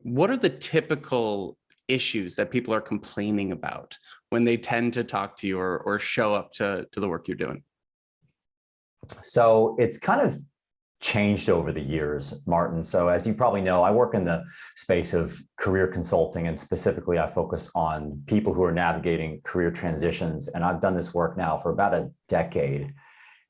what are the typical issues that people are complaining about when they tend to talk to you or show up to the work you're doing? So it's kind of changed over the years, Martin. So as you probably know, I work in the space of career consulting, and specifically I focus on people who are navigating career transitions. And I've done this work now for about a decade.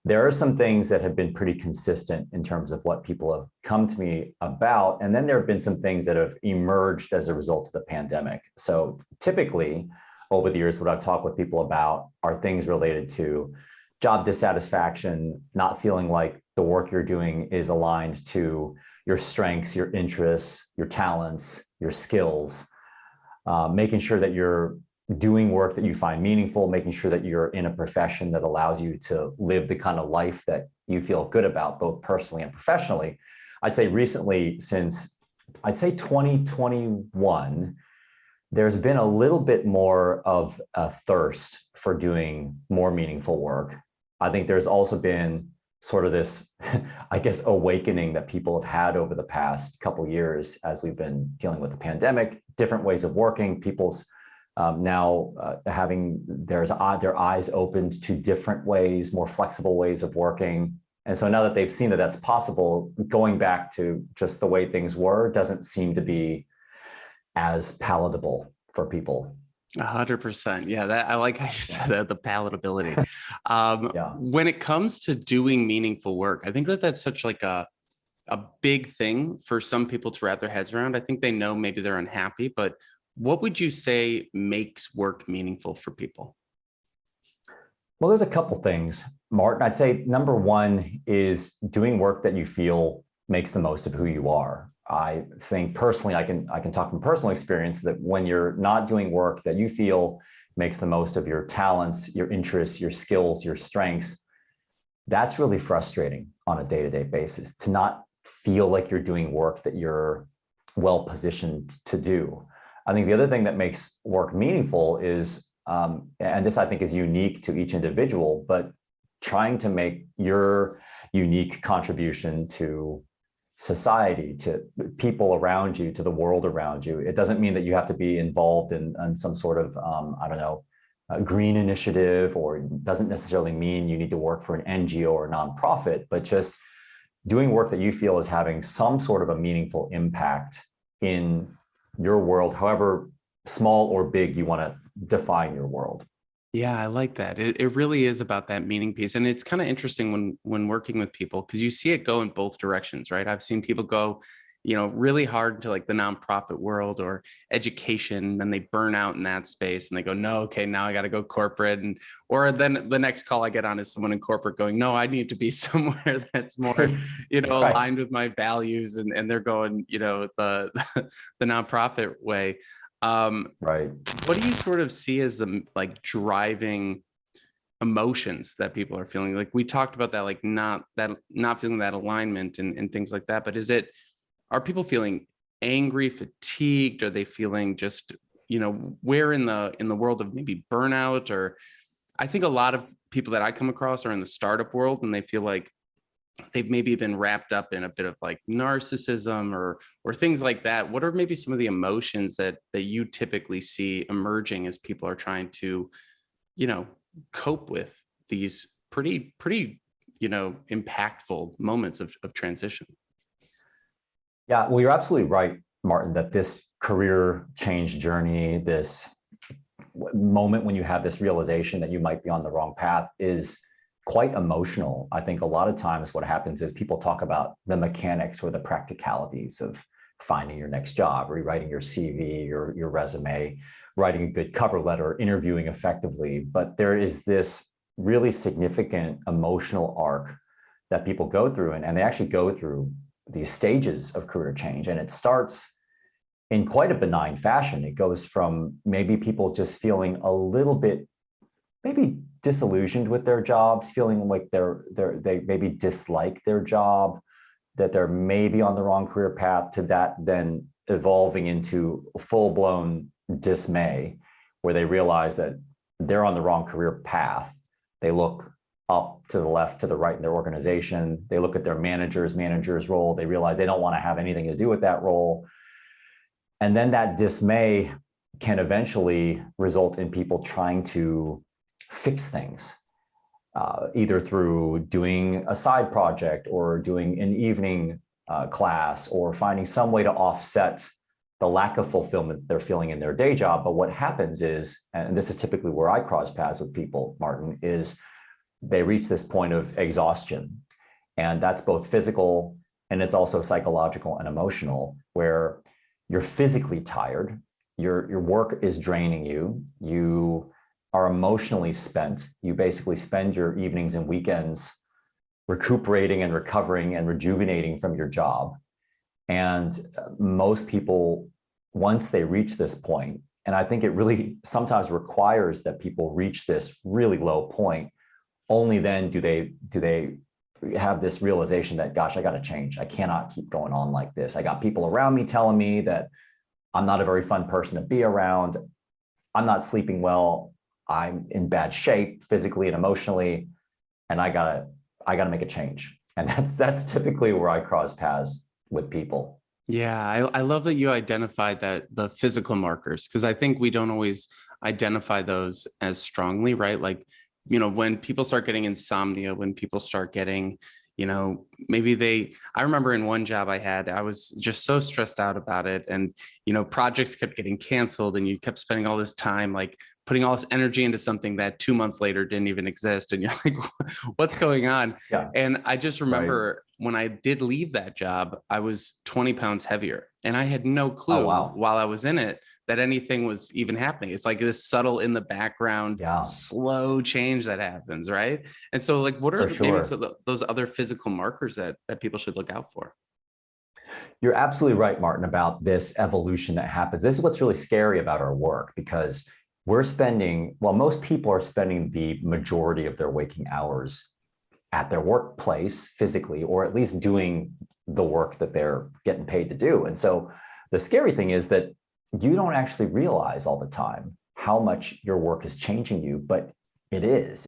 There are some things that have been pretty consistent in terms of what people have come to me about. And then there have been some things that have emerged as a result of the pandemic. So typically over the years, what I've talked with people about are things related to job dissatisfaction, not feeling like the work you're doing is aligned to your strengths, your interests, your talents, your skills, making sure that you're doing work that you find meaningful, making sure that you're in a profession that allows you to live the kind of life that you feel good about, both personally and professionally. I'd say recently, since I'd say 2021, there's been a little bit more of a thirst for doing more meaningful work. I think there's also been sort of this, I guess, awakening that people have had over the past couple of years as we've been dealing with the pandemic, different ways of working, people's now having their eyes opened to different ways, more flexible ways of working. And so now that they've seen that that's possible, going back to just the way things were doesn't seem to be as palatable for people. 100%. Yeah, that I like how you said that, the palatability. Yeah. When it comes to doing meaningful work, I think that that's such like a big thing for some people to wrap their heads around. I think they know maybe they're unhappy, but what would you say makes work meaningful for people? Well, there's a couple things, Martin. I'd say number one is doing work that you feel makes the most of who you are. I think personally, I can talk from personal experience that when you're not doing work that you feel makes the most of your talents, your interests, your skills, your strengths, that's really frustrating on a day-to-day basis, to not feel like you're doing work that you're well positioned to do. I think the other thing that makes work meaningful is, and this I think is unique to each individual, but trying to make your unique contribution to society, to people around you, to the world around you. It doesn't mean that you have to be involved in some sort of, I don't know, a green initiative, or it doesn't necessarily mean you need to work for an NGO or a nonprofit, but just doing work that you feel is having some sort of a meaningful impact in your world, however small or big you want to define your world. Yeah, I like that. It really is about that meaning piece. And it's kind of interesting when working with people, because you see it go in both directions, right? I've seen people go, really hard into like the nonprofit world or education, then they burn out in that space and they go, no, okay, now I got to go corporate. Or then the next call I get on is someone in corporate going, no, I need to be somewhere that's more, Right. aligned with my values. And they're going, the nonprofit way. Right. What do you sort of see as the like driving emotions that people are feeling? Like we talked about that, like not feeling that alignment and things like that. But are people feeling angry, fatigued? Are they feeling just, where in the world of maybe burnout? Or I think a lot of people that I come across are in the startup world and they feel like they've maybe been wrapped up in a bit of like narcissism or things like that. What are maybe some of the emotions that you typically see emerging as people are trying to, cope with these pretty, impactful moments of transition? Yeah, well, you're absolutely right, Martin, that this career change journey, this moment when you have this realization that you might be on the wrong path, is quite emotional. I think a lot of times what happens is people talk about the mechanics or the practicalities of finding your next job, rewriting your CV, your resume, writing a good cover letter, interviewing effectively. But there is this really significant emotional arc that people go through, and they actually go through these stages of career change. And it starts in quite a benign fashion. It goes from maybe people just feeling a little bit maybe disillusioned with their jobs, feeling like they maybe dislike their job, that they're maybe on the wrong career path, to that then evolving into full-blown dismay, where they realize that they're on the wrong career path. They look up, to the left, to the right in their organization. They look at their manager's role. They realize they don't want to have anything to do with that role. And then that dismay can eventually result in people trying to fix things, either through doing a side project or doing an evening class or finding some way to offset the lack of fulfillment they're feeling in their day job. But what happens is, and this is typically where I cross paths with people, Martin, is they reach this point of exhaustion. And that's both physical and it's also psychological and emotional, where you're physically tired, your work is draining you, you are emotionally spent. You basically spend your evenings and weekends recuperating and recovering and rejuvenating from your job. And most people, once they reach this point, and I think it really sometimes requires that people reach this really low point, only then do they have this realization that, gosh, I got to change. I cannot keep going on like this. I got people around me telling me that I'm not a very fun person to be around. I'm not sleeping well. I'm in bad shape physically and emotionally, and I gotta make a change. And that's typically where I cross paths with people. Yeah, I love that you identified the physical markers, because I think we don't always identify those as strongly, right? Like, when people start getting insomnia, when people start getting, I remember in one job I had, I was just so stressed out about it. And, projects kept getting canceled and you kept spending all this time, like putting all this energy into something that 2 months later didn't even exist. And you're like, what's going on? Yeah. And I just remember when I did leave that job, I was 20 pounds heavier and I had no clue while I was in it that anything was even happening. It's like this subtle in the background, slow change that happens, right? And so like, what are those other physical markers that people should look out for? You're absolutely right, Martin, about this evolution that happens. This is what's really scary about our work, because most people are spending the majority of their waking hours at their workplace physically, or at least doing the work that they're getting paid to do. And so the scary thing is that you don't actually realize all the time how much your work is changing you, but it is.